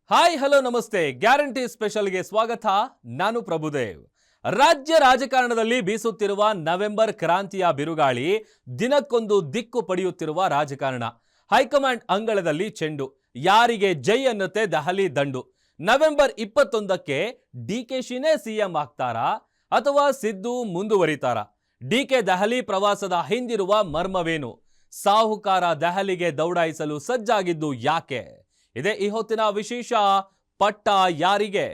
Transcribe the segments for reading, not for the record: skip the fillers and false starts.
Hi hello ನಮಸ್ತೆ. Guarantee ಸ್ಪೆಷಲ್ಗೆ ಸ್ವಾಗತ. ನಾನು ಪ್ರಭುದೇವ್. ರಾಜ್ಯ ರಾಜಕಾರಣದಲ್ಲಿ ಬೀಸುತ್ತಿರುವ ನವೆಂಬರ್ ಕ್ರಾಂತಿಯ ಬಿರುಗಾಳಿ ದಿನಕ್ಕೊಂದು ದಿಕ್ಕು ಪಡೆಯುತ್ತಿರುವ ರಾಜಕಾರಣ. ಹೈಕಮಾಂಡ್ ಅಂಗಳದಲ್ಲಿ ಚೆಂಡು. ಯಾರಿಗೆ ಜೈ ಅನ್ನುತ್ತೆ ದೆಹಲಿ ದಂಡು. ನವೆಂಬರ್ 21ಕ್ಕೆ ಡಿಕೆಶಿನೇ ಸಿಎಂ ಆಗ್ತಾರಾ ಅಥವಾ ಸಿದ್ದು ಮುಂದುವರಿತಾರಾ? ಡಿಕೆ ದೆಹಲಿ ಪ್ರವಾಸದ ಹಿಂದಿರುವ ಮರ್ಮವೇನು? ಸಾಹುಕಾರ ದೆಹಲಿಗೆ ದೌಡಾಯಿಸಲು ಸಜ್ಜಾಗಿದ್ದು ಯಾಕೆ? ಇದೇ ಈ ಹೊತ್ತಿನ ವಿಶೇಷ. ಪಟ್ಟ ಯಾರಿಗೆ?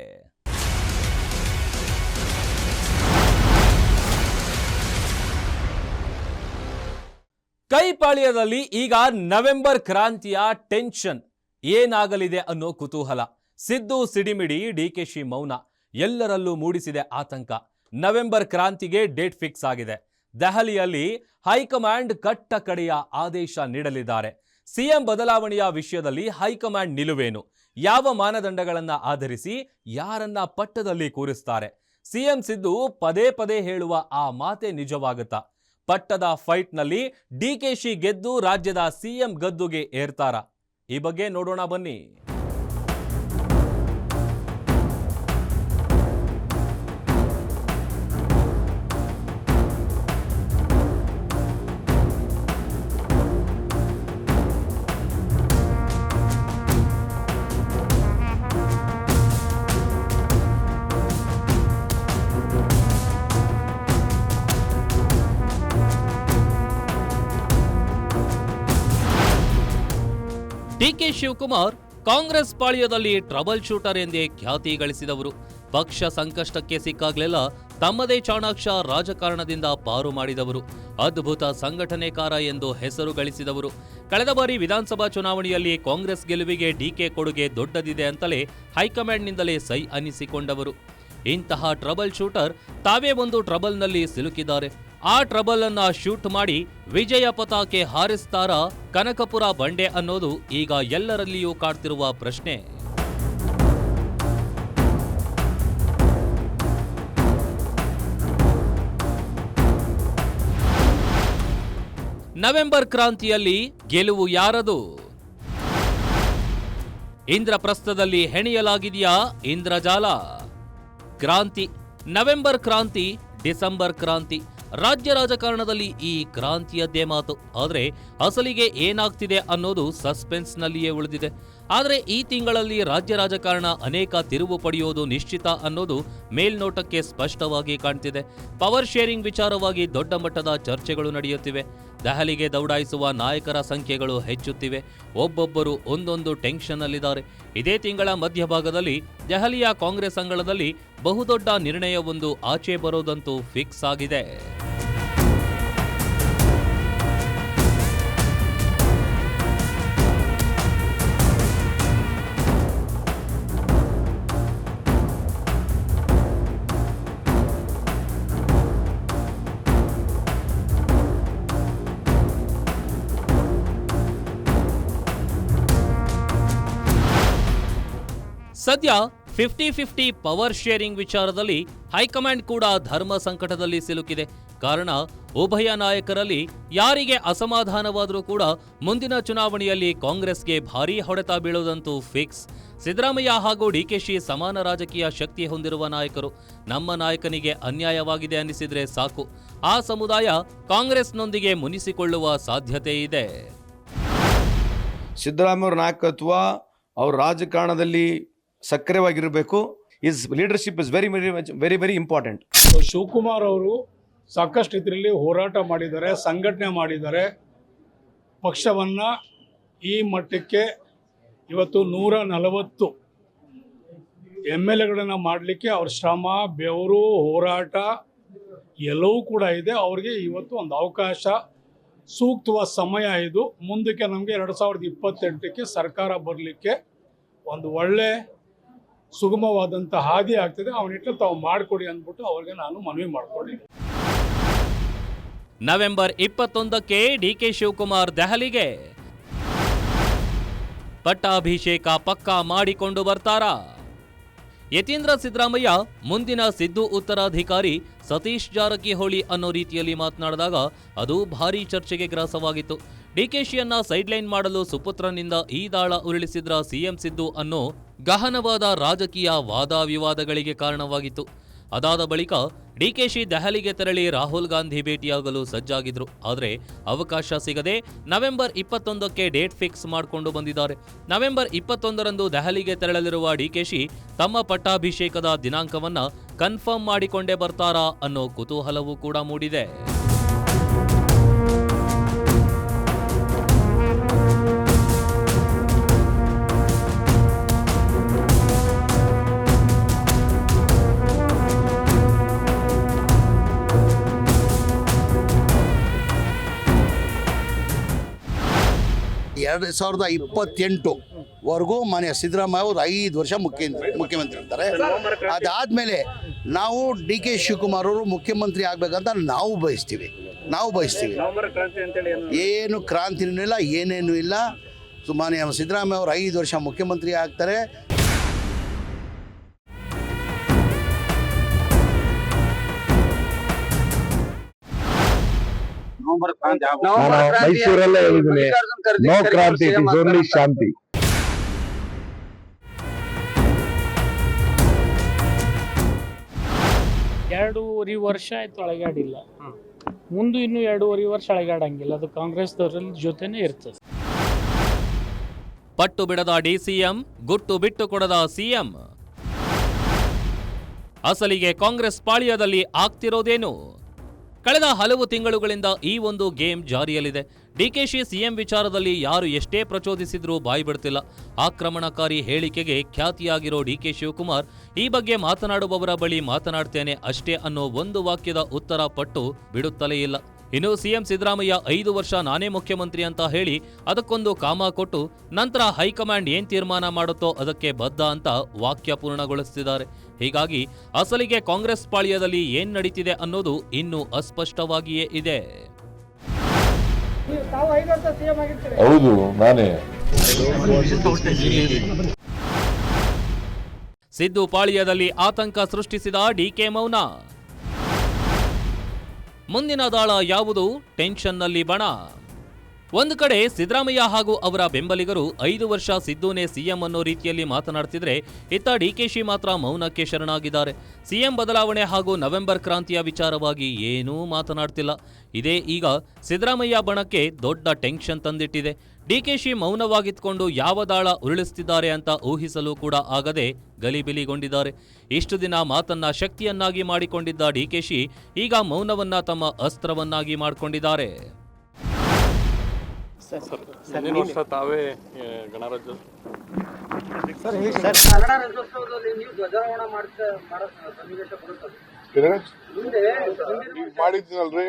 ಕೈಪಾಳ್ಯದಲ್ಲಿ ಈಗ ನವೆಂಬರ್ ಕ್ರಾಂತಿಯ ಟೆನ್ಷನ್ ಏನಾಗಲಿದೆ ಅನ್ನೋ ಕುತೂಹಲ. ಸಿದ್ದು ಸಿಡಿಮಿಡಿ, ಡಿಕೆಶಿ ಮೌನ ಎಲ್ಲರಲ್ಲೂ ಮೂಡಿಸಿದೆ ಆತಂಕ. ನವೆಂಬರ್ ಕ್ರಾಂತಿಗೆ ಡೇಟ್ ಫಿಕ್ಸ್ ಆಗಿದೆ. ದೆಹಲಿಯಲ್ಲಿ ಹೈಕಮಾಂಡ್ ಕಟ್ಟ ಕಡೆಯ ಆದೇಶ ನೀಡಲಿದ್ದಾರೆ. ಸಿಎಂ ಬದಲಾವಣೆಯ ವಿಷಯದಲ್ಲಿ ಹೈಕಮಾಂಡ್ ನಿಲುವೇನು? ಯಾವ ಮಾನದಂಡಗಳನ್ನ ಆಧರಿಸಿ ಯಾರನ್ನ ಪಟ್ಟದಲ್ಲಿ ಕೂರಿಸ್ತಾರೆ? ಸಿಎಂ ಸಿದ್ದು ಪದೇ ಪದೇ ಹೇಳುವ ಆ ಮಾತೆ ನಿಜವಾಗುತ್ತಾ? ಪಟ್ಟದ ಫೈಟ್ನಲ್ಲಿ ಡಿಕೆಶಿ ಗೆದ್ದು ರಾಜ್ಯದ ಸಿಎಂ ಗದ್ದುಗೆ ಏರ್ತಾರ? ಈ ಬಗ್ಗೆ ನೋಡೋಣ ಬನ್ನಿ. ಡಿಕೆ ಶಿವಕುಮಾರ್ ಕಾಂಗ್ರೆಸ್ ಪಾಳ್ಯದಲ್ಲಿ ಟ್ರಬಲ್ ಶೂಟರ್ ಎಂದೇ ಖ್ಯಾತಿ ಗಳಿಸಿದವರು. ಪಕ್ಷ ಸಂಕಷ್ಟಕ್ಕೆ ಸಿಕ್ಕಾಗ್ಲೆಲ್ಲ ತಮ್ಮದೇ ಚಾಣಾಕ್ಷ ರಾಜಕಾರಣದಿಂದ ಪಾರು ಮಾಡಿದವರು. ಅದ್ಭುತ ಸಂಘಟನೆಕಾರ ಎಂದು ಹೆಸರು ಗಳಿಸಿದವರು. ಕಳೆದ ಬಾರಿ ವಿಧಾನಸಭಾ ಚುನಾವಣೆಯಲ್ಲಿ ಕಾಂಗ್ರೆಸ್ ಗೆಲುವಿಗೆ ಡಿಕೆ ಕೊಡುಗೆ ದೊಡ್ಡದಿದೆ ಅಂತಲೇ ಹೈಕಮಾಂಡ್ನಿಂದಲೇ ಸೈ ಅನ್ನಿಸಿಕೊಂಡವರು. ಇಂತಹ ಟ್ರಬಲ್ ಶೂಟರ್ ತಾವೇ ಒಂದು ಟ್ರಬಲ್ನಲ್ಲಿ ಸಿಲುಕಿದ್ದಾರೆ. ಆ ಟ್ರಬಲ್ ಅನ್ನ ಶೂಟ್ ಮಾಡಿ ವಿಜಯ ಪತಾಕೆ ಹಾರಿಸ್ತಾರಾ ಕನಕಪುರ ಬಂಡೆ ಅನ್ನೋದು ಈಗ ಎಲ್ಲರಲ್ಲಿಯೂ ಕಾಡ್ತಿರುವ ಪ್ರಶ್ನೆ. ನವೆಂಬರ್ ಕ್ರಾಂತಿಯಲ್ಲಿ ಗೆಲುವು ಯಾರದು? ಇಂದ್ರಪ್ರಸ್ಥದಲ್ಲಿ ಹೆಣೆಯಲಾಗಿದೆಯಾ ಇಂದ್ರಜಾಲ? ಕ್ರಾಂತಿ, ನವೆಂಬರ್ ಕ್ರಾಂತಿ, ಡಿಸೆಂಬರ್ ಕ್ರಾಂತಿ. ರಾಜ್ಯ ರಾಜಕಾರಣದಲ್ಲಿ ಈ ಕ್ರಾಂತಿಯದ್ದೇ ಮಾತು. ಆದರೆ ಅಸಲಿಗೆ ಏನಾಗ್ತಿದೆ ಅನ್ನೋದು ಸಸ್ಪೆನ್ಸ್ನಲ್ಲಿಯೇ ಉಳಿದಿದೆ. ಆದರೆ ಈ ತಿಂಗಳಲ್ಲಿ ರಾಜ್ಯ ರಾಜಕಾರಣ ಅನೇಕ ತಿರುವು ಪಡೆಯೋದು ನಿಶ್ಚಿತ ಅನ್ನೋದು ಮೇಲ್ನೋಟಕ್ಕೆ ಸ್ಪಷ್ಟವಾಗಿ ಕಾಣ್ತಿದೆ. ಪವರ್ ಶೇರಿಂಗ್ ವಿಚಾರವಾಗಿ ದೊಡ್ಡ ಮಟ್ಟದ ಚರ್ಚೆಗಳು ನಡೆಯುತ್ತಿವೆ. ದೆಹಲಿಗೆ ದೌಡಾಯಿಸುವ ನಾಯಕರ ಸಂಖ್ಯೆಗಳು ಹೆಚ್ಚುತ್ತಿವೆ. ಒಬ್ಬೊಬ್ಬರು ಒಂದೊಂದು ಟೆನ್ಷನ್ನಲ್ಲಿದ್ದಾರೆ. ಇದೇ ತಿಂಗಳ ಮಧ್ಯಭಾಗದಲ್ಲಿ ದೆಹಲಿಯ ಕಾಂಗ್ರೆಸ್ ಅಂಗಳದಲ್ಲಿ ಬಹುದೊಡ್ಡ ನಿರ್ಣಯವೊಂದು ಆಚೆ ಬರೋದಂತೂ ಫಿಕ್ಸ್ ಆಗಿದೆ. ಸದ್ಯ 50-50 ಪವರ್ ಶೇರಿಂಗ್ ವಿಚಾರದಲ್ಲಿ ಹೈಕಮಾಂಡ್ ಕೂಡ ಧರ್ಮ ಸಂಕಟದಲ್ಲಿ ಸಿಲುಕಿದೆ. ಕಾರಣ, ಉಭಯ ನಾಯಕರಲ್ಲಿ ಯಾರಿಗೆ ಅಸಮಾಧಾನವಾದರೂ ಕೂಡ ಮುಂದಿನ ಚುನಾವಣೆಯಲ್ಲಿ ಕಾಂಗ್ರೆಸ್ಗೆ ಭಾರೀ ಹೊಡೆತ ಬೀಳೋದಂತೂ ಫಿಕ್ಸ್. ಸಿದ್ದರಾಮಯ್ಯ ಹಾಗೂ ಡಿಕೆಶಿ ಸಮಾನ ರಾಜಕೀಯ ಶಕ್ತಿ ಹೊಂದಿರುವ ನಾಯಕರು. ನಮ್ಮ ನಾಯಕನಿಗೆ ಅನ್ಯಾಯವಾಗಿದೆ ಅನ್ನಿಸಿದ್ರೆ ಸಾಕು, ಆ ಸಮುದಾಯ ಕಾಂಗ್ರೆಸ್ನೊಂದಿಗೆ ಮುನಿಸಿಕೊಳ್ಳುವ ಸಾಧ್ಯತೆ ಇದೆ. ಸಿದ್ದರಾಮಯ್ಯ ನಾಯಕತ್ವ ಅವ್ರ ರಾಜಕಾರಣದಲ್ಲಿ ಸಕ್ರಿಯವಾಗಿರಬೇಕು. Is leadership is very very very important. Shivakumar ಅವರು ಸಾಕಷ್ಟು ಇದರಲ್ಲಿ ಹೋರಾಟ ಮಾಡಿದ್ದಾರೆ, ಸಂಘಟನೆ ಮಾಡಿದ್ದಾರೆ. ಪಕ್ಷವನ್ನು ಈ ಮಟ್ಟಕ್ಕೆ ಇವತ್ತು 140 MLAಗಳನ್ನು ಮಾಡಲಿಕ್ಕೆ ಅವ್ರ ಶ್ರಮ, ಬೆವರು, ಹೋರಾಟ ಎಲ್ಲವೂ ಕೂಡ ಇದೆ. ಅವ್ರಿಗೆ ಇವತ್ತು ಒಂದು ಅವಕಾಶ, ಸೂಕ್ತವಾದ ಸಮಯ ಇದು. ಮುಂದಕ್ಕೆ ನಮಗೆ 2028ಕ್ಕೆ ಸರ್ಕಾರ ಬರಲಿಕ್ಕೆ ಒಂದು ಒಳ್ಳೆ ಸುಗಮವಾದಂಥ ಹಾದಿ ಆಗ್ತದೆ. ಅವನಿಟ್ಟು ತಾವು ಮಾಡಿಕೊಡಿ ಅಂದ್ಬಿಟ್ಟು ಅವ್ರಿಗೆ ನಾನು ಮನವಿ ಮಾಡಿಕೊಂಡಿದ್ದೀನಿ. ನವೆಂಬರ್ 21ಕ್ಕೆ ಡಿಕೆ ಶಿವಕುಮಾರ್ ದೆಹಲಿಗೆ. ಪಟ್ಟಾಭಿಷೇಕ ಪಕ್ಕಾ ಮಾಡಿಕೊಂಡು ಬರ್ತಾರಾ? ಯತೀಂದ್ರ ಸಿದ್ದರಾಮಯ್ಯ ಮುಂದಿನ ಸಿದ್ದು ಉತ್ತರಾಧಿಕಾರಿ ಸತೀಶ್ ಜಾರಕಿಹೊಳಿ ಅನ್ನೋ ರೀತಿಯಲ್ಲಿ ಮಾತನಾಡಿದಾಗ ಅದು ಭಾರೀ ಚರ್ಚೆಗೆ ಗ್ರಾಸವಾಗಿತ್ತು. ಡಿಕೆಶಿಯನ್ನ ಸೈಡ್ಲೈನ್ ಮಾಡಲು ಸುಪುತ್ರನಿಂದ ಈ ದಾಳ ಉರುಳಿಸಿದ್ರ ಸಿಎಂ ಸಿದ್ದು ಅನ್ನೋ ಗಹನವಾದ ರಾಜಕೀಯ ವಾದ ವಿವಾದಗಳಿಗೆ ಕಾರಣವಾಗಿತ್ತು. ಅದಾದ ಬಳಿಕ ಡಿಕೆಶಿ ದೆಹಲಿಗೆ ತೆರಳಿ ರಾಹುಲ್ ಗಾಂಧಿ ಭೇಟಿಯಾಗಲು ಸಜ್ಜಾಗಿದ್ರು. ಆದರೆ ಅವಕಾಶ ಸಿಗದೆ ನವೆಂಬರ್ 21ಕ್ಕೆ ಡೇಟ್ ಫಿಕ್ಸ್ ಮಾಡಿಕೊಂಡು ಬಂದಿದ್ದಾರೆ. ನವೆಂಬರ್ 21ರಂದು ದೆಹಲಿಗೆ ತೆರಳಲಿರುವ ಡಿಕೆಶಿ ತಮ್ಮ ಪಟ್ಟಾಭಿಷೇಕದ ದಿನಾಂಕವನ್ನ ಕನ್ಫರ್ಮ್ ಮಾಡಿಕೊಂಡೇ ಬರ್ತಾರಾ ಅನ್ನೋ ಕುತೂಹಲವೂ ಕೂಡ ಮೂಡಿದೆ. ಎರಡು 2028ವರೆಗೂ ಮಾನ್ಯ ಸಿದ್ದರಾಮಯ್ಯ ಅವರು 5 ವರ್ಷ ಮುಖ್ಯಮಂತ್ರಿ ಇರ್ತಾರೆ. ಅದಾದಮೇಲೆ ನಾವು ಡಿ ಕೆ ಶಿವಕುಮಾರ್ ಅವರು ಮುಖ್ಯಮಂತ್ರಿ ಆಗಬೇಕಂತ ನಾವು ಬಯಸ್ತೀವಿ. ಏನು ಕ್ರಾಂತಿನೂ ಇಲ್ಲ, ಏನೇನೂ ಇಲ್ಲ. ಮಾನ್ಯ ಸಿದ್ದರಾಮಯ್ಯ ಅವರು 5 ವರ್ಷ ಮುಖ್ಯಮಂತ್ರಿ ಆಗ್ತಾರೆ. ಮೈಸೂರಲ್ಲೇ ಹೇಳಿದ್ದೀನಿ, ನೋ ಕ್ರಾಂತಿ, ಇಟ್ ಇಸ್ ಓನ್ಲಿ ಶಾಂತಿ. ಎರಡೂವರೆ ವರ್ಷ ಆಯ್ತು ಅಳಗಾಡಿಲ್ಲ. ಮುಂದೆ ಇನ್ನು 2.5 ವರ್ಷ ಅಳಗಾಡಂಗಿಲ್ಲ. ಅದು ಕಾಂಗ್ರೆಸ್ದವ್ರ ಜೊತೆನೇ ಇರ್ತದೆ. ಪಟ್ಟು ಬಿಡದ ಡಿಸಿಎಂ, ಗುಟ್ಟು ಬಿಟ್ಟು ಕೊಡದ ಸಿಎಂ. ಅಸಲಿಗೆ ಕಾಂಗ್ರೆಸ್ ಪಾಳ್ಯದಲ್ಲಿ ಆಗ್ತಿರೋದೇನು? ಕಳೆದ ಹಲವು ತಿಂಗಳುಗಳಿಂದ ಈ ಒಂದು ಗೇಮ್ ಜಾರಿಯಲ್ಲಿದೆ. ಡಿಕೆಶಿ ಸಿಎಂ ವಿಚಾರದಲ್ಲಿ ಯಾರು ಎಷ್ಟೇ ಪ್ರಚೋದಿಸಿದ್ರೂ ಬಾಯಿ ಬಿಡ್ತಿಲ್ಲ. ಆಕ್ರಮಣಕಾರಿ ಹೇಳಿಕೆಗೆ ಖ್ಯಾತಿಯಾಗಿರೋ ಡಿಕೆ ಶಿವಕುಮಾರ್ ಈ ಬಗ್ಗೆ ಮಾತನಾಡುವವರ ಬಳಿ ಮಾತನಾಡ್ತೇನೆ ಅಷ್ಟೇ ಅನ್ನೋ ಒಂದು ವಾಕ್ಯದ ಉತ್ತರ ಪಟ್ಟು ಬಿಡುತ್ತಲೇ ಇಲ್ಲ. ಇನ್ನು ಸಿಎಂ ಸಿದ್ದರಾಮಯ್ಯ 5 ವರ್ಷ ನಾನೇ ಮುಖ್ಯಮಂತ್ರಿ ಅಂತ ಹೇಳಿ ಅದಕ್ಕೊಂದು ಕಾಮ ಕೊಟ್ಟು ನಂತರ ಹೈಕಮಾಂಡ್ ಏನ್ ತೀರ್ಮಾನ ಮಾಡುತ್ತೋ ಅದಕ್ಕೆ ಬದ್ಧ ಅಂತ ವಾಕ್ಯ ಪೂರ್ಣಗೊಳಿಸುತ್ತಿದ್ದಾರೆ. ಹೀಗಾಗಿ ಅಸಲಿಗೆ ಕಾಂಗ್ರೆಸ್ ಪಾಳ್ಯದಲ್ಲಿ ಏನ್ ನಡೀತಿದೆ ಅನ್ನೋದು ಇನ್ನೂ ಅಸ್ಪಷ್ಟವಾಗಿಯೇ ಇದೆ. ಹೌದು, ನಾನೇ. ಸಿದ್ದು ಪಾಳ್ಯದಲ್ಲಿ ಆತಂಕ ಸೃಷ್ಟಿಸಿದ ಡಿಕೆ ಮೌನ. ಮುಂದಿನ ದಾಳ ಯಾವುದು? ಟೆನ್ಷನ್ನಲ್ಲಿ ಬಣ. ಒಂದು ಕಡೆ ಸಿದ್ದರಾಮಯ್ಯ ಹಾಗೂ ಅವರ ಬೆಂಬಲಿಗರು 5 ವರ್ಷ ಸಿದ್ದುನೇ ಸಿಎಂ ಅನ್ನೋ ರೀತಿಯಲ್ಲಿ ಮಾತನಾಡ್ತಿದ್ರೆ, ಇತ್ತ ಡಿಕೆಶಿ ಮಾತ್ರ ಮೌನಕ್ಕೆ ಶರಣಾಗಿದ್ದಾರೆ. ಸಿಎಂ ಬದಲಾವಣೆ ಹಾಗೂ ನವೆಂಬರ್ ಕ್ರಾಂತಿಯ ವಿಚಾರವಾಗಿ ಏನೂ ಮಾತನಾಡ್ತಿಲ್ಲ. ಇದೇ ಈಗ ಸಿದ್ದರಾಮಯ್ಯ ಬಣಕ್ಕೆ ದೊಡ್ಡ ಟೆನ್ಷನ್ ತಂದಿಟ್ಟಿದೆ. ಡಿಕೆಶಿ ಮೌನವಾಗಿದ್ಕೊಂಡು ಯಾವ ದಾಳ ಉರುಳಿಸುತ್ತಿದ್ದಾರೆ ಅಂತ ಊಹಿಸಲು ಕೂಡ ಆಗದೆ ಗಲಿಬಿಲಿಗೊಂಡಿದ್ದಾರೆ. ಇಷ್ಟು ದಿನ ಮಾತನ್ನ ಶಕ್ತಿಯನ್ನಾಗಿ ಮಾಡಿಕೊಂಡಿದ್ದ ಡಿಕೆಶಿ ಈಗ ಮೌನವನ್ನ ತಮ್ಮ ಅಸ್ತ್ರವನ್ನಾಗಿ ಮಾಡಿಕೊಂಡಿದ್ದಾರೆ. ತಾವೇ ಗಣರಾಜ್ಯ ಮಾಡಿದ್ದೀನಲ್ರಿ,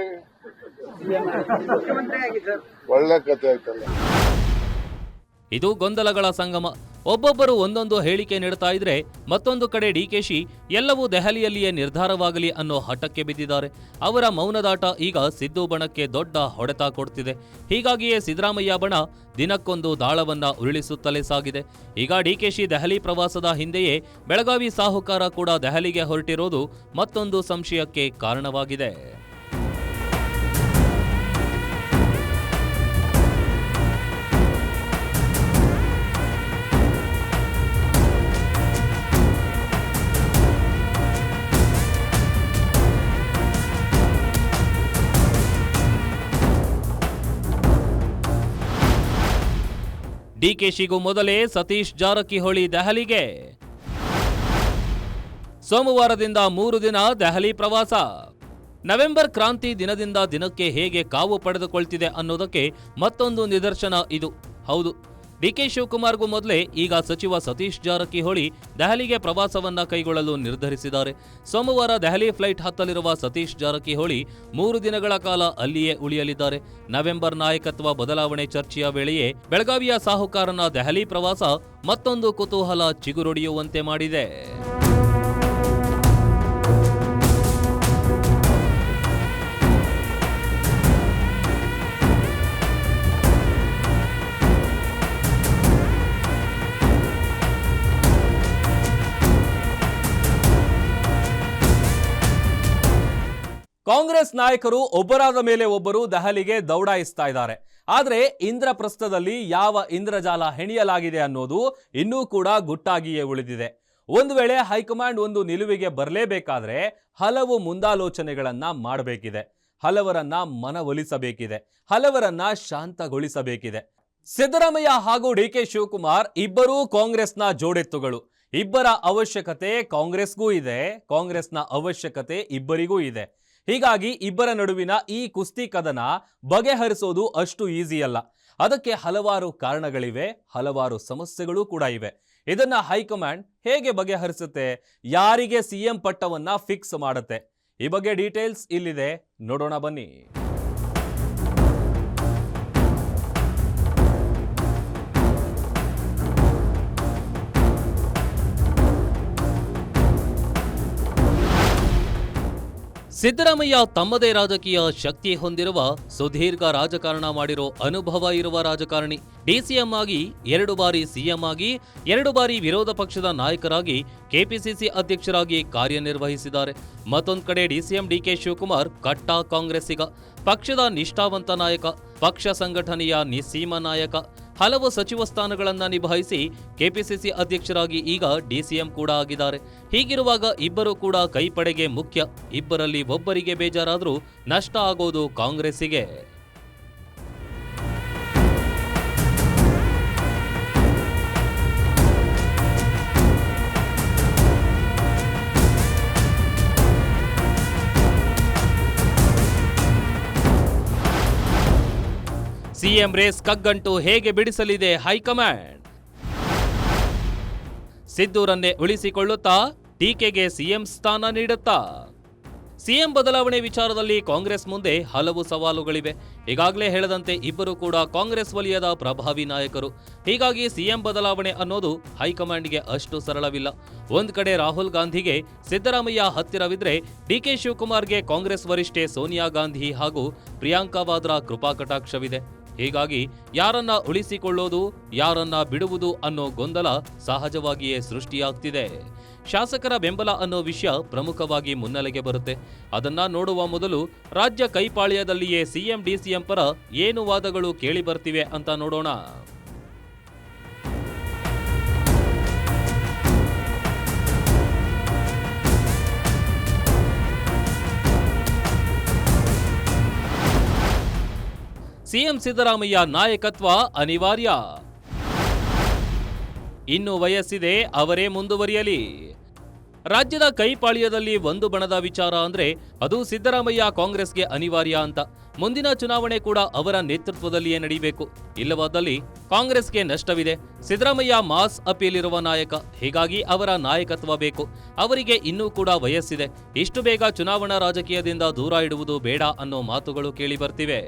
ಒಳ್ಳೆ ಕತೆ ಆಯ್ತಲ್ಲ. ಇದು ಗೊಂದಲಗಳ ಸಂಗಮ. ಒಬ್ಬೊಬ್ಬರು ಒಂದೊಂದು ಹೇಳಿಕೆ ನೀಡ್ತಾ ಇದ್ರೆ ಮತ್ತೊಂದು ಕಡೆ ಡಿಕೆಶಿ ಎಲ್ಲವೂ ದೆಹಲಿಯಲ್ಲಿಯೇ ನಿರ್ಧಾರವಾಗಲಿ ಅನ್ನೋ ಹಠಕ್ಕೆ ಬಿದ್ದಿದ್ದಾರೆ. ಅವರ ಮೌನದಾಟ ಈಗ ಸಿದ್ದು ಬಣಕ್ಕೆ ದೊಡ್ಡ ಹೊಡೆತ ಕೊಡ್ತಿದೆ. ಹೀಗಾಗಿಯೇ ಸಿದ್ದರಾಮಯ್ಯ ಬಣ ದಿನಕ್ಕೊಂದು ದಾಳವನ್ನ ಉರುಳಿಸುತ್ತಲೇ ಸಾಗಿದೆ. ಈಗ ಡಿಕೆಶಿ ದೆಹಲಿ ಪ್ರವಾಸದ ಹಿಂದೆಯೇ ಬೆಳಗಾವಿ ಸಾಹುಕಾರ ಕೂಡ ದೆಹಲಿಗೆ ಹೊರಟಿರೋದು ಮತ್ತೊಂದು ಸಂಶಯಕ್ಕೆ ಕಾರಣವಾಗಿದೆ. ಡಿಕೆಶಿಗೂ ಮೊದಲೇ ಸತೀಶ್ ಜಾರಕಿಹೊಳಿ ದೆಹಲಿಗೆ. ಸೋಮವಾರದಿಂದ 3 ದಿನ ದೆಹಲಿ ಪ್ರವಾಸ. ನವೆಂಬರ್ ಕ್ರಾಂತಿ ದಿನದಿಂದ ದಿನಕ್ಕೆ ಹೇಗೆ ಕಾವು ಪಡೆದುಕೊಳ್ತಿದೆ ಅನ್ನೋದಕ್ಕೆ ಮತ್ತೊಂದು ನಿದರ್ಶನ ಇದು. ಹೌದು, ಡಿಕೆ ಶಿವಕುಮಾರ್ಗೂ ಮೊದಲೇ ಈಗ ಸಚಿವ ಸತೀಶ್ ಜಾರಕಿಹೊಳಿ ದೆಹಲಿಗೆ ಪ್ರವಾಸವನ್ನ ಕೈಗೊಳ್ಳಲು ನಿರ್ಧರಿಸಿದ್ದಾರೆ. ಸೋಮವಾರ ದೆಹಲಿ ಫ್ಲೈಟ್ ಹತ್ತಲಿರುವ ಸತೀಶ್ ಜಾರಕಿಹೊಳಿ 3 ದಿನಗಳ ಕಾಲ ಅಲ್ಲಿಯೇ ಉಳಿಯಲಿದ್ದಾರೆ. ನವೆಂಬರ್ ನಾಯಕತ್ವ ಬದಲಾವಣೆ ಚರ್ಚೆಯ ವೇಳೆಯೇ ಬೆಳಗಾವಿಯ ಸಾಹುಕಾರನ ದೆಹಲಿ ಪ್ರವಾಸ ಮತ್ತೊಂದು ಕುತೂಹಲ ಚಿಗುರೊಡೆಯುವಂತೆ ಮಾಡಿದೆ. ಕಾಂಗ್ರೆಸ್ ನಾಯಕರು ಒಬ್ಬರಾದ ಮೇಲೆ ಒಬ್ಬರು ದೆಹಲಿಗೆ ದೌಡಾಯಿಸ್ತಾ ಇದ್ದಾರೆ. ಆದರೆ ಇಂದ್ರಪ್ರಸ್ಥದಲ್ಲಿ ಯಾವ ಇಂದ್ರಜಾಲ ಹೆಣಿಯಲಾಗಿದೆ ಅನ್ನೋದು ಇನ್ನೂ ಕೂಡ ಗುಟ್ಟಾಗಿಯೇ ಉಳಿದಿದೆ. ಒಂದು ವೇಳೆ ಹೈಕಮಾಂಡ್ ಒಂದು ನಿಲುವಿಗೆ ಬರಲೇಬೇಕಾದ್ರೆ ಹಲವು ಮುಂದಾಲೋಚನೆಗಳನ್ನ ಮಾಡಬೇಕಿದೆ, ಹಲವರನ್ನ ಮನವೊಲಿಸಬೇಕಿದೆ, ಹಲವರನ್ನ ಶಾಂತಗೊಳಿಸಬೇಕಿದೆ. ಸಿದ್ದರಾಮಯ್ಯ ಹಾಗೂ ಡಿಕೆ ಶಿವಕುಮಾರ್ ಇಬ್ಬರೂ ಕಾಂಗ್ರೆಸ್ನ ಜೋಡೆತ್ತುಗಳು. ಇಬ್ಬರ ಅವಶ್ಯಕತೆ ಕಾಂಗ್ರೆಸ್ಗೂ ಇದೆ, ಕಾಂಗ್ರೆಸ್ನ ಅವಶ್ಯಕತೆ ಇಬ್ಬರಿಗೂ ಇದೆ. ಹೀಗಾಗಿ ಇಬ್ಬರ ನಡುವಿನ ಈ ಕುಸ್ತಿ ಕದನ ಬಗೆಹರಿಸೋದು ಅಷ್ಟು ಈಸಿ ಅಲ್ಲ. ಅದಕ್ಕೆ ಹಲವಾರು ಕಾರಣಗಳಿವೆ, ಹಲವಾರು ಸಮಸ್ಯೆಗಳು ಕೂಡ ಇವೆ. ಇದನ್ನ ಹೈಕಮಾಂಡ್ ಹೇಗೆ ಬಗೆಹರಿಸುತ್ತೆ, ಯಾರಿಗೆ ಸಿಎಂ ಪಟ್ಟವನ್ನ ಫಿಕ್ಸ್ ಮಾಡುತ್ತೆ, ಈ ಬಗ್ಗೆ ಡೀಟೇಲ್ಸ್ ಇಲ್ಲಿದೆ, ನೋಡೋಣ ಬನ್ನಿ. ಸಿದ್ದರಾಮಯ್ಯ ತಮ್ಮದೇ ರಾಜಕೀಯ ಶಕ್ತಿ ಹೊಂದಿರುವ, ಸುದೀರ್ಘ ರಾಜಕಾರಣ ಮಾಡಿರೋ ಅನುಭವ ಇರುವ ರಾಜಕಾರಣಿ. ಡಿಸಿಎಂ ಆಗಿ 2 ಬಾರಿ ಸಿಎಂ ಆಗಿ 2 ಬಾರಿ ವಿರೋಧ ಪಕ್ಷದ ನಾಯಕರಾಗಿ ಕೆಪಿಸಿಸಿ ಅಧ್ಯಕ್ಷರಾಗಿ ಕಾರ್ಯನಿರ್ವಹಿಸಿದ್ದಾರೆ. ಮತ್ತೊಂದು ಕಡೆ ಡಿಸಿಎಂ ಡಿಕೆ ಶಿವಕುಮಾರ್ ಕಟ್ಟಾ ಕಾಂಗ್ರೆಸ್ಸಿಗ, ಪಕ್ಷದ ನಿಷ್ಠಾವಂತ ನಾಯಕ, ಪಕ್ಷ ಸಂಘಟನೆಯ ನಿಸ್ಸೀಮ ನಾಯಕ. ಹಲವು ಸಚಿವ ಸ್ಥಾನಗಳನ್ನು ನಿಭಾಯಿಸಿ ಕೆಪಿಸಿಸಿ ಅಧ್ಯಕ್ಷರಾಗಿ ಈಗ ಡಿಸಿಎಂ ಕೂಡ ಆಗಿದ್ದಾರೆ. ಹೀಗಿರುವಾಗ ಇಬ್ಬರು ಕೂಡ ಕೈಪಡೆಗೆ ಮುಖ್ಯ. ಇಬ್ಬರಲ್ಲಿ ಒಬ್ಬರಿಗೆ ಬೇಜಾರಾದರೂ ನಷ್ಟ ಆಗೋದು ಕಾಂಗ್ರೆಸ್ಸಿಗೆ. ಸಿಎಂ ರೇಸ್ ಕಗ್ಗಂಟು ಹೇಗೆ ಬಿಡಿಸಲಿದೆ ಹೈಕಮಾಂಡ್? ಸಿದ್ದೂರನ್ನೇ ಉಳಿಸಿಕೊಳ್ಳುತ್ತಾ ಡಿಕೆಗೆ ಸಿಎಂ ಸ್ಥಾನ ನೀಡುತ್ತಾ? ಸಿಎಂ ಬದಲಾವಣೆ ವಿಚಾರದಲ್ಲಿ ಕಾಂಗ್ರೆಸ್ ಮುಂದೆ ಹಲವು ಸವಾಲುಗಳಿವೆ. ಈಗಾಗಲೇ ಹೇಳದಂತೆ ಇಬ್ಬರು ಕೂಡ ಕಾಂಗ್ರೆಸ್ ವಲಯದ ಪ್ರಭಾವಿ ನಾಯಕರು. ಹೀಗಾಗಿ ಸಿಎಂ ಬದಲಾವಣೆ ಅನ್ನೋದು ಹೈಕಮಾಂಡ್ಗೆ ಅಷ್ಟು ಸರಳವಿಲ್ಲ. ಒಂದ್ ಕಡೆ ರಾಹುಲ್ ಗಾಂಧಿಗೆ ಸಿದ್ದರಾಮಯ್ಯ ಹತ್ತಿರವಿದ್ರೆ, ಡಿಕೆ ಶಿವಕುಮಾರ್ಗೆ ಕಾಂಗ್ರೆಸ್ ವರಿಷ್ಠೆ ಸೋನಿಯಾ ಗಾಂಧಿ ಹಾಗೂ ಪ್ರಿಯಾಂಕಾ ವಾದ್ರಾ ಕೃಪಾ ಕಟಾಕ್ಷವಿದೆ. ಹೀಗಾಗಿ ಯಾರನ್ನ ಉಳಿಸಿಕೊಳ್ಳೋದು, ಯಾರನ್ನ ಬಿಡುವುದು ಅನ್ನೋ ಗೊಂದಲ ಸಹಜವಾಗಿಯೇ ಸೃಷ್ಟಿಯಾಗ್ತಿದೆ. ಶಾಸಕರ ಬೆಂಬಲ ಅನ್ನೋ ವಿಷಯ ಪ್ರಮುಖವಾಗಿ ಮುನ್ನೆಲೆಗೆ ಬರುತ್ತೆ. ಅದನ್ನ ನೋಡುವ ಮೊದಲು ರಾಜ್ಯ ಕೈಪಾಳ್ಯದಲ್ಲಿಯೇ ಸಿಎಂ ಡಿಸಿಎಂ ಪರ ಏನು ವಾದಗಳು ಕೇಳಿ ಬರ್ತಿವೆ ಅಂತ ನೋಡೋಣ. ಸಿಎಂ ಸಿದ್ದರಾಮಯ್ಯ ನಾಯಕತ್ವ ಅನಿವಾರ್ಯ. ಇನ್ನು ವಯಸ್ಸಿದೆ, ಅವರೇ ಮುಂದುವರಿಯಲಿ. ರಾಜ್ಯದ ಕೈಪಾಳ್ಯದಲ್ಲಿ ಒಂದು ಬಣದ ವಿಚಾರ ಅಂದ್ರೆ ಅದು ಸಿದ್ದರಾಮಯ್ಯ ಕಾಂಗ್ರೆಸ್ಗೆ ಅನಿವಾರ್ಯ ಅಂತ. ಮುಂದಿನ ಚುನಾವಣೆ ಕೂಡ ಅವರ ನೇತೃತ್ವದಲ್ಲಿಯೇ ನಡೀಬೇಕು. ಇಲ್ಲವಾದಲ್ಲಿ ಕಾಂಗ್ರೆಸ್ಗೆ ನಷ್ಟವಿದೆ. ಸಿದ್ದರಾಮಯ್ಯ ಮಾಸ್ ಅಪೀಲ್ ಇರುವ ನಾಯಕ, ಹೀಗಾಗಿ ಅವರ ನಾಯಕತ್ವ ಬೇಕು. ಅವರಿಗೆ ಇನ್ನೂ ಕೂಡ ವಯಸ್ಸಿದೆ. ಇಷ್ಟು ಬೇಗ ಚುನಾವಣಾ ರಾಜಕೀಯದಿಂದ ದೂರ ಇಡುವುದು ಬೇಡ ಅನ್ನೋ ಮಾತುಗಳು ಕೇಳಿ ಬರ್ತಿವೆ.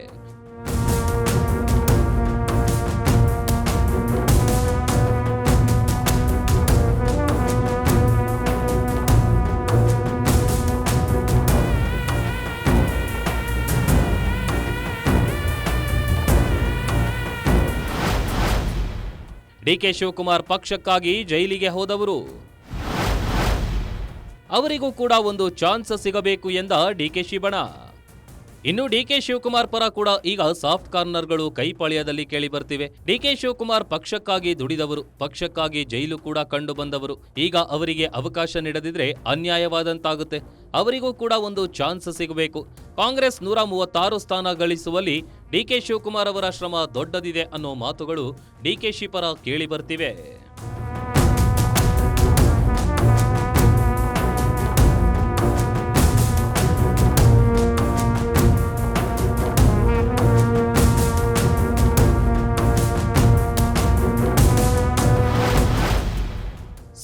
ಡಿಕೆ ಶಿವಕುಮಾರ್ ಪಕ್ಷಕ್ಕಾಗಿ ಜೈಲಿಗೆ ಹೋದವರು. ಅವರಿಗೂ ಕೂಡ ಒಂದು ಚಾನ್ಸ್ ಸಿಗಬೇಕು ಎಂದ ಡಿಕೆಶಿ ಬಣ. ಇನ್ನು ಡಿಕೆ ಶಿವಕುಮಾರ್ ಪರ ಕೂಡ ಈಗ ಸಾಫ್ಟ್ ಕಾರ್ನರ್ಗಳು ಕೈಪಾಳ್ಯದಲ್ಲಿ ಕೇಳಿ ಬರ್ತಿವೆ. ಡಿಕೆ ಶಿವಕುಮಾರ್ ಪಕ್ಷಕ್ಕಾಗಿ ದುಡಿದವರು, ಪಕ್ಷಕ್ಕಾಗಿ ಜೈಲು ಕೂಡ ಕಂಡು ಬಂದವರು. ಈಗ ಅವರಿಗೆ ಅವಕಾಶ ನೀಡದಿದ್ರೆ ಅನ್ಯಾಯವಾದಂತಾಗುತ್ತೆ. ಅವರಿಗೂ ಕೂಡ ಒಂದು ಚಾನ್ಸ್ ಸಿಗಬೇಕು. ಕಾಂಗ್ರೆಸ್ 136 ಸ್ಥಾನ ಗಳಿಸುವಲ್ಲಿ ಡಿಕೆ ಶಿವಕುಮಾರ್ ಅವರ ಶ್ರಮ ದೊಡ್ಡದಿದೆ ಅನ್ನೋ ಮಾತುಗಳು ಡಿಕೆಶಿ ಪರ ಕೇಳಿ ಬರ್ತಿವೆ.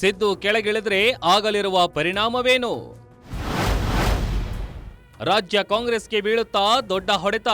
ಸಿದ್ದು ಕೆಳಗಿಳಿದ್ರೆ ಆಗಲಿರುವ ಪರಿಣಾಮವೇನು? ರಾಜ್ಯ ಕಾಂಗ್ರೆಸ್ಗೆ ಬೀಳುತ್ತಾ ದೊಡ್ಡ ಹೊಡೆತ.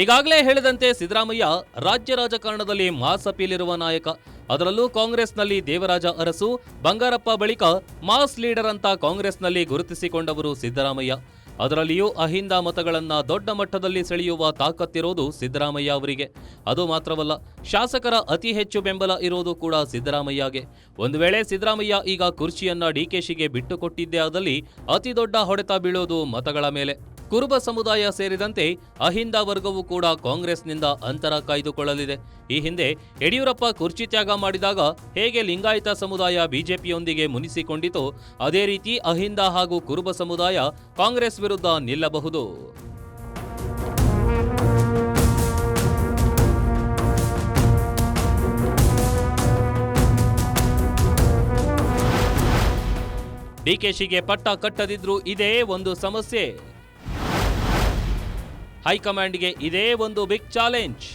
ಈಗಾಗಲೇ ಹೇಳಿದಂತೆ ಸಿದ್ದರಾಮಯ್ಯ ರಾಜ್ಯ ರಾಜಕಾರಣದಲ್ಲಿ ಮಾಸ್ ಅಪೀಲ್ ಇರುವ ನಾಯಕ. ಅದರಲ್ಲೂ ಕಾಂಗ್ರೆಸ್ನಲ್ಲಿ ದೇವರಾಜ ಅರಸು, ಬಂಗಾರಪ್ಪ ಬಳಿಕ ಮಾಸ್ ಲೀಡರ್ ಅಂತ ಕಾಂಗ್ರೆಸ್ನಲ್ಲಿ ಗುರುತಿಸಿಕೊಂಡವರು ಸಿದ್ದರಾಮಯ್ಯ. ಅದರಲ್ಲಿಯೂ ಅಹಿಂದ ಮತಗಳನ್ನ ದೊಡ್ಡ ಮಟ್ಟದಲ್ಲಿ ಸೆಳೆಯುವ ತಾಕತ್ತಿರೋದು ಸಿದ್ದರಾಮಯ್ಯ ಅವರಿಗೆ. ಅದು ಮಾತ್ರವಲ್ಲ, ಶಾಸಕರ ಅತಿ ಹೆಚ್ಚು ಬೆಂಬಲ ಇರೋದು ಕೂಡ ಸಿದ್ದರಾಮಯ್ಯಗೆ. ಒಂದು ವೇಳೆ ಸಿದ್ದರಾಮಯ್ಯ ಈಗ ಕುರ್ಚಿಯನ್ನ ಡಿಕೆಶಿಗೆ ಬಿಟ್ಟುಕೊಟ್ಟಿದ್ದೇ ಆದಲ್ಲಿ ಅತಿ ದೊಡ್ಡ ಹೊಡೆತ ಬೀಳೋದು ಮತಗಳ ಮೇಲೆ. ಕುರುಬ ಸಮುದಾಯ ಸೇರಿದಂತೆ ಅಹಿಂದ ವರ್ಗವೂ ಕೂಡ ಕಾಂಗ್ರೆಸ್ನಿಂದ ಅಂತರ ಕಾಯ್ದುಕೊಳ್ಳಲಿದೆ. ಈ ಹಿಂದೆ ಯಡಿಯೂರಪ್ಪ ಕುರ್ಚಿ ತ್ಯಾಗ ಮಾಡಿದಾಗ ಹೇಗೆ ಲಿಂಗಾಯತ ಸಮುದಾಯ ಬಿಜೆಪಿಯೊಂದಿಗೆ ಮುನಿಸಿಕೊಂಡಿತೋ ಅದೇ ರೀತಿ ಅಹಿಂದ ಹಾಗೂ ಕುರುಬ ಸಮುದಾಯ ಕಾಂಗ್ರೆಸ್ ವಿರುದ್ಧ ನಿಲ್ಲಬಹುದು. ಡಿಕೆಶಿಗೆ ಪಟ್ಟ ಕಟ್ಟದಿದ್ರೂ ಇದೇ ಒಂದು ಸಮಸ್ಯೆ. ಹೈಕಮಾಂಡ್ಗೆ ಇದೇ ಒಂದು ಬಿಗ್ ಚಾಲೆಂಜ್.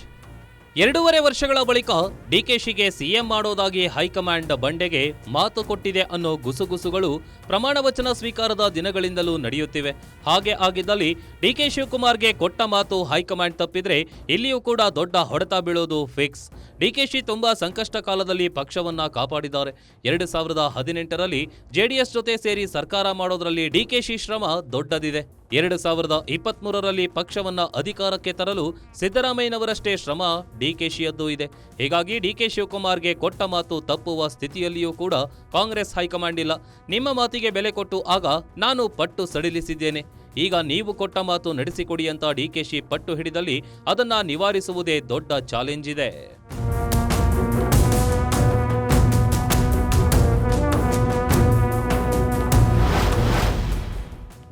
2.5 ವರ್ಷಗಳ ಬಳಿಕ ಡಿಕೆಶಿಗೆ ಸಿಎಂ ಮಾಡೋದಾಗಿ ಹೈಕಮಾಂಡ್ ಬಂಡೆಗೆ ಮಾತು ಕೊಟ್ಟಿದೆ ಅನ್ನೋ ಗುಸುಗುಸುಗಳು ಪ್ರಮಾಣ ವಚನ ಸ್ವೀಕಾರದ ದಿನಗಳಿಂದಲೂ ನಡೆಯುತ್ತಿವೆ. ಹಾಗೆ ಆಗಿದ್ದಲ್ಲಿ ಡಿಕೆ ಶಿವಕುಮಾರ್ಗೆ ಕೊಟ್ಟ ಮಾತು ಹೈಕಮಾಂಡ್ ತಪ್ಪಿದ್ರೆ ಇಲ್ಲಿಯೂ ಕೂಡ ದೊಡ್ಡ ಹೊಡೆತ ಬೀಳೋದು ಫಿಕ್ಸ್. ಡಿಕೆಶಿ ತುಂಬಾ ಸಂಕಷ್ಟ ಕಾಲದಲ್ಲಿ ಪಕ್ಷವನ್ನ ಕಾಪಾಡಿದ್ದಾರೆ. 2018ರಲ್ಲಿ ಜೆಡಿಎಸ್ ಜೊತೆ ಸೇರಿ ಸರ್ಕಾರ ಮಾಡೋದ್ರಲ್ಲಿ ಡಿಕೆಶಿ ಶ್ರಮ ದೊಡ್ಡದಿದೆ. 2023ರಲ್ಲಿ ಪಕ್ಷವನ್ನ ಅಧಿಕಾರಕ್ಕೆ ತರಲು ಸಿದ್ದರಾಮಯ್ಯನವರಷ್ಟೇ ಶ್ರಮ ಡಿಕೆಶಿಯದ್ದು ಇದೆ. ಹೀಗಾಗಿ ಡಿಕೆ ಶಿವಕುಮಾರ್ಗೆ ಕೊಟ್ಟ ಮಾತು ತಪ್ಪುವ ಸ್ಥಿತಿಯಲ್ಲಿಯೂ ಕೂಡ ಕಾಂಗ್ರೆಸ್ ಹೈಕಮಾಂಡ್ ಇಲ್ಲ. ನಿಮ್ಮ ಮಾತಿಗೆ ಬೆಲೆ ಕೊಟ್ಟು ಆಗ ನಾನು ಪಟ್ಟು ಸಡಿಲಿಸಿದ್ದೇನೆ, ಈಗ ನೀವು ಕೊಟ್ಟ ಮಾತು ನಡೆಸಿಕೊಡಿ ಅಂತ ಡಿಕೆಶಿ ಪಟ್ಟು ಹಿಡಿದಲ್ಲಿ ಅದನ್ನ ನಿವಾರಿಸುವುದೇ ದೊಡ್ಡ ಚಾಲೆಂಜ್ ಇದೆ.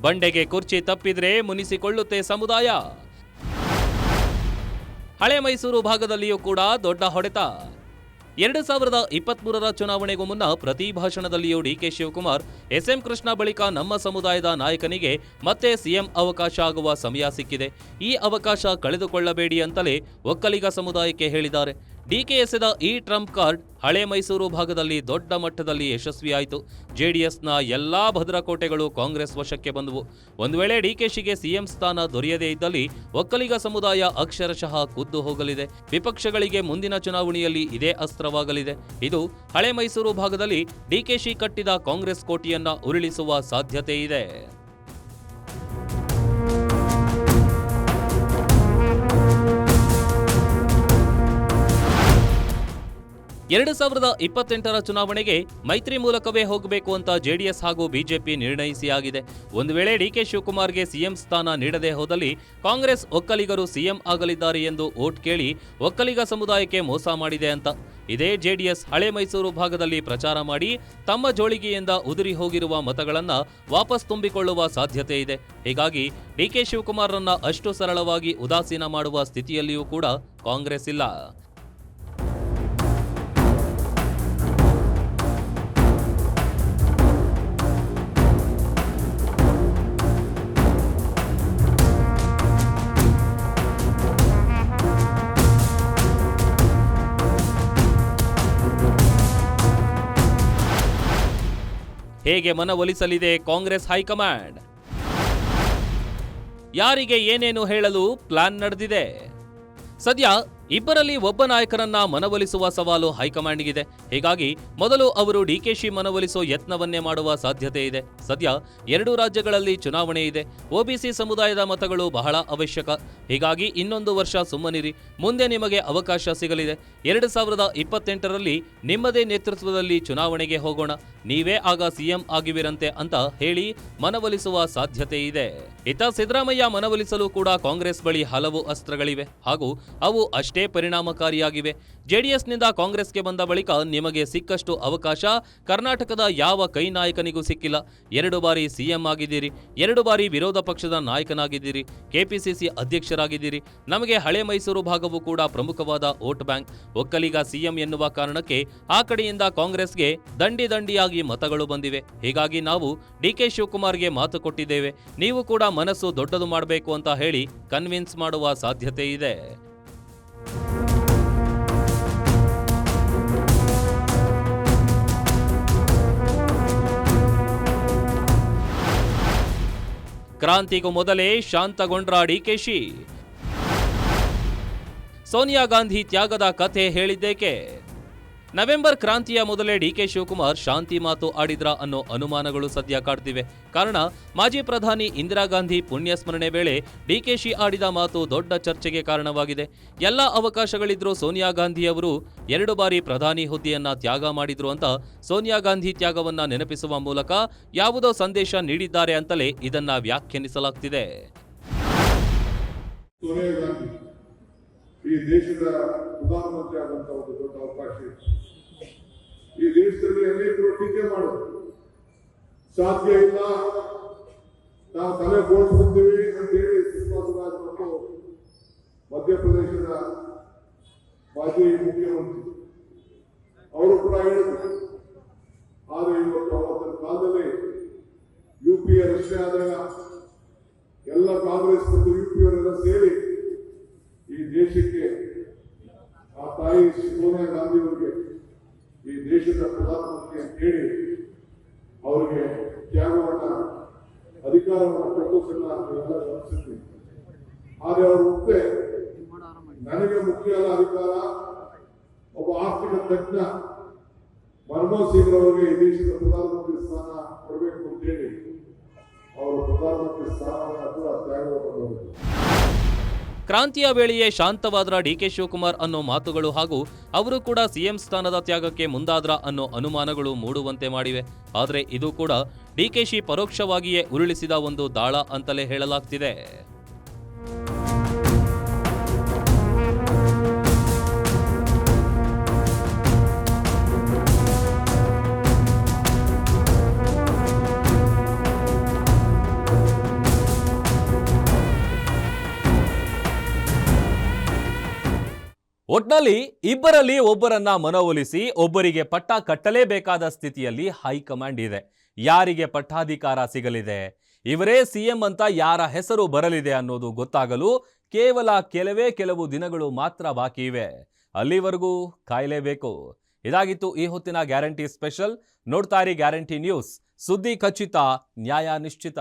ಬಂಡೆಗೆ ಕುರ್ಚಿ ತಪ್ಪಿದ್ರೆ ಮುನಿಸಿಕೊಳ್ಳುತ್ತೆ ಸಮುದಾಯ. ಹಳೆ ಮೈಸೂರು ಭಾಗದಲ್ಲಿಯೂ ಕೂಡ ದೊಡ್ಡ ಹೊಡೆತ. 2023ರ ಚುನಾವಣೆಗೂ ಮುನ್ನ ಪ್ರತಿ ಭಾಷಣದಲ್ಲಿಯೂ ಡಿಕೆ ಶಿವಕುಮಾರ್ ಎಸ್ಎಂ ಕೃಷ್ಣ ಬಳಿಕ ನಮ್ಮ ಸಮುದಾಯದ ನಾಯಕನಿಗೆ ಮತ್ತೆ ಸಿಎಂ ಅವಕಾಶ ಆಗುವ ಸಮಯ ಸಿಕ್ಕಿದೆ, ಈ ಅವಕಾಶ ಕಳೆದುಕೊಳ್ಳಬೇಡಿ ಅಂತಲೇ ಒಕ್ಕಲಿಗ ಸಮುದಾಯಕ್ಕೆ ಹೇಳಿದ್ದಾರೆ. ಡಿಕೆ ಎಸೆದ ಈ ಟ್ರಂಪ್ ಕಾರ್ಡ್ ಹಳೆ ಮೈಸೂರು ಭಾಗದಲ್ಲಿ ದೊಡ್ಡ ಮಟ್ಟದಲ್ಲಿ ಯಶಸ್ವಿಯಾಯಿತು. ಜೆಡಿಎಸ್ನ ಎಲ್ಲಾ ಭದ್ರಕೋಟೆಗಳು ಕಾಂಗ್ರೆಸ್ ವಶಕ್ಕೆ ಬಂದವು. ಒಂದು ವೇಳೆ ಡಿಕೆಶಿಗೆ ಸಿಎಂ ಸ್ಥಾನ ದೊರೆಯದೇ ಇದ್ದಲ್ಲಿ ಒಕ್ಕಲಿಗ ಸಮುದಾಯ ಅಕ್ಷರಶಃ ಕುದ್ದು ಹೋಗಲಿದೆ. ವಿಪಕ್ಷಗಳಿಗೆ ಮುಂದಿನ ಚುನಾವಣೆಯಲ್ಲಿ ಇದೇ ಅಸ್ತ್ರವಾಗಲಿದೆ. ಇದು ಹಳೆ ಮೈಸೂರು ಭಾಗದಲ್ಲಿ ಡಿಕೆಶಿ ಕಟ್ಟಿದ ಕಾಂಗ್ರೆಸ್ ಕೋಟೆಯನ್ನ ಉರುಳಿಸುವ ಸಾಧ್ಯತೆ ಇದೆ. 2028ರ ಚುನಾವಣೆಗೆ ಮೈತ್ರಿ ಮೂಲಕವೇ ಹೋಗಬೇಕು ಅಂತ ಜೆಡಿಎಸ್ ಹಾಗೂ ಬಿಜೆಪಿ ನಿರ್ಣಯಿಸಿ ಆಗಿದೆ. ಒಂದು ವೇಳೆ ಡಿಕೆ ಶಿವಕುಮಾರ್ಗೆ ಸಿಎಂ ಸ್ಥಾನ ನೀಡದೆ ಹೋದಲ್ಲಿ ಕಾಂಗ್ರೆಸ್ ಒಕ್ಕಲಿಗರು ಸಿಎಂ ಆಗಲಿದ್ದಾರೆ ಎಂದು ವೋಟ್ ಕೇಳಿ ಒಕ್ಕಲಿಗ ಸಮುದಾಯಕ್ಕೆ ಮೋಸ ಮಾಡಿದೆ ಅಂತ ಇದೇ ಜೆಡಿಎಸ್ ಹಳೆ ಮೈಸೂರು ಭಾಗದಲ್ಲಿ ಪ್ರಚಾರ ಮಾಡಿ ತಮ್ಮ ಜೋಳಿಗೆಯಿಂದ ಉದುರಿ ಹೋಗಿರುವ ಮತಗಳನ್ನ ವಾಪಸ್ ತುಂಬಿಕೊಳ್ಳುವ ಸಾಧ್ಯತೆ ಇದೆ. ಹೀಗಾಗಿ ಡಿಕೆ ಶಿವಕುಮಾರ್ರನ್ನ ಅಷ್ಟು ಸರಳವಾಗಿ ಉದಾಸೀನ ಮಾಡುವ ಸ್ಥಿತಿಯಲ್ಲಿಯೂ ಕೂಡ ಕಾಂಗ್ರೆಸ್ ಇಲ್ಲ. ಹೇಗೆ ಮನವೊಲಿಸಲಿದೆ ಕಾಂಗ್ರೆಸ್ ಹೈಕಮಾಂಡ್? ಯಾರಿಗೆ ಏನೇನು ಹೇಳಲು ಪ್ಲಾನ್ ನಡೆದಿದೆ? ಸದ್ಯ ಇಬ್ಬರಲ್ಲಿ ಒಬ್ಬ ನಾಯಕರನ್ನ ಮನವೊಲಿಸುವ ಸವಾಲು ಹೈಕಮಾಂಡ್ಗಿದೆ. ಹೀಗಾಗಿ ಮೊದಲು ಅವರು ಡಿಕೆಶಿ ಮನವೊಲಿಸೋ ಯತ್ನವನ್ನೇ ಮಾಡುವ ಸಾಧ್ಯತೆ ಇದೆ. ಸದ್ಯ 2 ರಾಜ್ಯಗಳಲ್ಲಿ ಚುನಾವಣೆ ಇದೆ. ಒಬಿಸಿ ಸಮುದಾಯದ ಮತಗಳು ಬಹಳ ಅವಶ್ಯಕ. ಹೀಗಾಗಿ ಇನ್ನೊಂದು ವರ್ಷ ಸುಮ್ಮನಿರಿ, ಮುಂದೆ ನಿಮಗೆ ಅವಕಾಶ ಸಿಗಲಿದೆ. 2028ರಲ್ಲಿ ನಿಮ್ಮದೇ ನೇತೃತ್ವದಲ್ಲಿ ಚುನಾವಣೆಗೆ ಹೋಗೋಣ, ನೀವೇ ಆಗ ಸಿಎಂ ಆಗಿವಿರಂತೆ ಅಂತ ಹೇಳಿ ಮನವೊಲಿಸುವ ಸಾಧ್ಯತೆ ಇದೆ. ಇತ್ತ ಸಿದ್ದರಾಮಯ್ಯ ಮನವೊಲಿಸಲು ಕೂಡ ಕಾಂಗ್ರೆಸ್ ಬಳಿ ಹಲವು ಅಸ್ತ್ರಗಳಿವೆ ಹಾಗೂ ಅವು ಅಷ್ಟೇ ಪರಿಣಾಮಕಾರಿಯಾಗಿವೆ. ಜೆಡಿಎಸ್ನಿಂದ ಕಾಂಗ್ರೆಸ್ಗೆ ಬಂದ ಬಳಿಕ ನಿಮಗೆ ಸಿಕ್ಕಷ್ಟು ಅವಕಾಶ ಕರ್ನಾಟಕದ ಯಾವ ಕೈ ನಾಯಕನಿಗೂ ಸಿಕ್ಕಿಲ್ಲ. 2 ಬಾರಿ ಸಿಎಂ ಆಗಿದ್ದೀರಿ, 2 ಬಾರಿ ವಿರೋಧ ಪಕ್ಷದ ನಾಯಕನಾಗಿದ್ದೀರಿ, ಕೆಪಿಸಿಸಿ ಅಧ್ಯಕ್ಷರಾಗಿದ್ದೀರಿ. ನಮಗೆ ಹಳೆ ಮೈಸೂರು ಭಾಗವೂ ಕೂಡ ಪ್ರಮುಖವಾದ ವೋಟ್ ಬ್ಯಾಂಕ್. ಒಕ್ಕಲಿಗ ಸಿಎಂ ಎನ್ನುವ ಕಾರಣಕ್ಕೆ ಆ ಕಡೆಯಿಂದ ಕಾಂಗ್ರೆಸ್ಗೆ ದಂಡಿಯಾಗಿ ಮತಗಳು ಬಂದಿವೆ. ಹೀಗಾಗಿ ನಾವು ಡಿಕೆ ಶಿವಕುಮಾರ್ಗೆ ಮಾತು ಕೊಟ್ಟಿದ್ದೇವೆ, ನೀವು ಕೂಡ ಮನಸ್ಸು ದೊಡ್ಡದು ಮಾಡಬೇಕು ಅಂತ ಹೇಳಿ ಕನ್ವಿನ್ಸ್ ಮಾಡುವ ಸಾಧ್ಯತೆ ಇದೆ. ಕ್ರಾಂತಿಗೂ ಮೊದಲೇ ಶಾಂತಗೊಂಡ್ರ ಡಿಕೆಶಿ. ಸೋನಿಯಾ ಗಾಂಧಿ ತ್ಯಾಗದ ಕಥೆ ಹೇಳಿದ್ದೇಕೆ? ನವೆಂಬರ್ ಕ್ರಾಂತಿಯ ಮೊದಲೇ ಡಿಕೆ ಶಿವಕುಮಾರ್ ಶಾಂತಿ ಮಾತು ಆಡಿದ್ರಾ ಅನ್ನೋ ಅನುಮಾನಗಳು ಸದ್ಯ ಕಾಡ್ತಿವೆ. ಕಾರಣ ಮಾಜಿ ಪ್ರಧಾನಿ ಇಂದಿರಾ ಗಾಂಧಿ ಪುಣ್ಯಸ್ಮರಣೆ ವೇಳೆ ಡಿಕೆಶಿ ಆಡಿದ ಮಾತು ದೊಡ್ಡ ಚರ್ಚೆಗೆ ಕಾರಣವಾಗಿದೆ. ಎಲ್ಲ ಅವಕಾಶಗಳಿದ್ರೂ ಸೋನಿಯಾ ಗಾಂಧಿ ಅವರು 2 ಬಾರಿ ಪ್ರಧಾನಿ ಹುದ್ದೆಯನ್ನ ತ್ಯಾಗ ಮಾಡಿದ್ರು ಅಂತ ಸೋನಿಯಾ ಗಾಂಧಿ ತ್ಯಾಗವನ್ನ ನೆನಪಿಸುವ ಮೂಲಕ ಯಾವುದೋ ಸಂದೇಶ ನೀಡಿದ್ದಾರೆ ಅಂತಲೇ ಇದನ್ನ ವ್ಯಾಖ್ಯಾನಿಸಲಾಗ್ತಿದೆ. ಸೋನಿಯಾ ಗಾಂಧಿ ಈ ದೇಶದ ಪ್ರಧಾನಮಂತ್ರಿ ಆದಂತಹ ಒಂದು ದೊಡ್ಡ ಅವಕಾಶ ಇದೆ. ಈ ದೇಶದಲ್ಲಿ ಅನೇಕರು ಟೀಕೆ ಮಾಡೋದು ಸಾಧ್ಯ ಇಲ್ಲ, ನಾವು ತಲೆ ಬೋಳ್ಸ್ಕೊಂತೀವಿ ಅಂತ ಹೇಳಿ ಸುಷ್ಮಾ ಸ್ವರಾಜ್ ಮತ್ತು ಮಧ್ಯಪ್ರದೇಶದ ಮಾಜಿ ಮುಖ್ಯಮಂತ್ರಿ ಅವರು ಕೂಡ ಹೇಳಿದ್ರು. ಆದರೆ ಇವತ್ತು ಅವತ್ತಿನ ಕಾಲದಲ್ಲಿ ಯುಪಿಎ ರಚನೆ ಆದಾಗ ಎಲ್ಲ ಕಾಂಗ್ರೆಸ್ ಮತ್ತು ಯುಪಿಯವರೆಲ್ಲ ಸೇರಿ ಈ ದೇಶಕ್ಕೆ ಆ ತಾಯಿ ಸೋನಿಯಾ ಗಾಂಧಿ ಅವರಿಗೆ ಈ ದೇಶದ ಪ್ರಧಾನಮಂತ್ರಿ ಅಂತ ಹೇಳಿ ಅವರಿಗೆ ತ್ಯಾಗವನ್ನ ಅಧಿಕಾರವನ್ನು ಕೊಟ್ಟೋದನ್ನ ನಾವೆಲ್ಲ ಗಮನಿಸಿದ್ವಿ. ಆದರೆ ಅವರು ಮುಂದೆ ನನಗೆ ಮುಖ್ಯ ಅಧಿಕಾರ ಒಬ್ಬ ಆರ್ಥಿಕ ತಜ್ಞ ಮನಮೋಹನ್ ಸಿಂಗ್ ಅವರಿಗೆ ಈ ದೇಶದ ಪ್ರಧಾನಮಂತ್ರಿ ಸ್ಥಾನ ಕೊಡಬೇಕು ಅಂತ ಹೇಳಿ ಅವರು ಪ್ರಧಾನಮಂತ್ರಿ ಸ್ಥಾನವನ್ನು ಕೂಡ ತ್ಯಾಗವನ್ನು. ಕ್ರಾಂತಿಯ ವೇಳೆಯೇ ಶಾಂತವಾದ್ರ ಡಿಕೆ ಶಿವಕುಮಾರ್ ಅನ್ನೋ ಮಾತುಗಳು ಹಾಗೂ ಅವರು ಕೂಡ ಸಿಎಂ ಸ್ಥಾನದ ತ್ಯಾಗಕ್ಕೆ ಮುಂದಾದ್ರ ಅನ್ನೋ ಅನುಮಾನಗಳು ಮೂಡುವಂತೆ ಮಾಡಿವೆ. ಆದರೆ ಇದು ಕೂಡ ಡಿಕೆಶಿ ಪರೋಕ್ಷವಾಗಿಯೇ ಉರುಳಿಸಿದ ಒಂದು ದಾಳ ಅಂತಲೇ ಹೇಳಲಾಗ್ತಿದೆ. ಒಟ್ನಲ್ಲಿ ಇಬ್ಬರಲ್ಲಿ ಒಬ್ಬರನ್ನ ಮನವೊಲಿಸಿ ಒಬ್ಬರಿಗೆ ಪಟ್ಟ ಕಟ್ಟಲೇಬೇಕಾದ ಸ್ಥಿತಿಯಲ್ಲಿ ಹೈಕಮಾಂಡ್ ಇದೆ. ಯಾರಿಗೆ ಪಟ್ಟಾಧಿಕಾರ ಸಿಗಲಿದೆ, ಇವರೇ ಸಿಎಂ ಅಂತ ಯಾರ ಹೆಸರು ಬರಲಿದೆ ಅನ್ನೋದು ಗೊತ್ತಾಗಲು ಕೇವಲ ಕೆಲವು ದಿನಗಳು ಮಾತ್ರ ಬಾಕಿ ಇವೆ. ಅಲ್ಲಿವರೆಗೂ ಕಾಯಲೇಬೇಕು. ಇದಾಗಿತ್ತು ಈ ಹೊತ್ತಿನ ಗ್ಯಾರಂಟಿ ಸ್ಪೆಷಲ್. ನೋಡ್ತಾ ಇರಿ ಗ್ಯಾರಂಟಿ ನ್ಯೂಸ್, ಸುದ್ದಿ ಖಚಿತ, ನ್ಯಾಯ ನಿಶ್ಚಿತ.